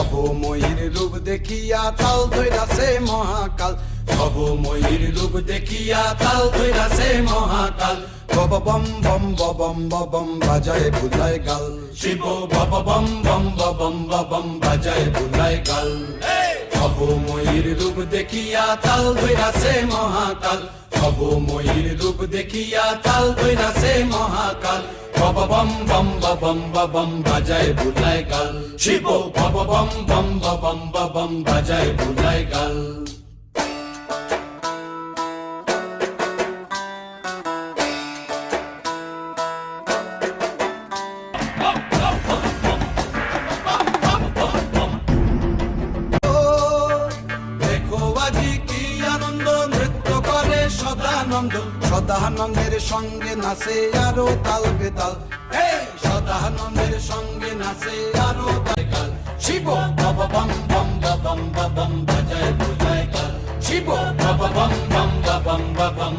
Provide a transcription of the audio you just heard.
ভবময়ীর রূপ দেখিয়া তাল ধইরাছে মহাকাল, ভবময়ীর রূপ দেখিয়া তাল ধইরাছে মহাকাল। বব বম বম বম বম বাজায় বুলায় গাল, শিব বব বম বম বম বম বাজায় বুলায় গাল। ভবময়ীর রূপ দেখিয়া তাল ধইরাছে মহাকাল, ভবময়ীর রূপ দেখিয়া তাল ধইরাছে মহাকাল। বব বম বম বম বাজায় বুলায় গাল, শিব বব বম বম বম বাজায় বুলায় গাল। সদানন্দের সঙ্গে নাচে আরো তাল বেতাল, সদানন্দের সঙ্গে নাচে আরো তাল। শিব বব বম বম বাজায় বুলায় গাল, শিব বব বম বম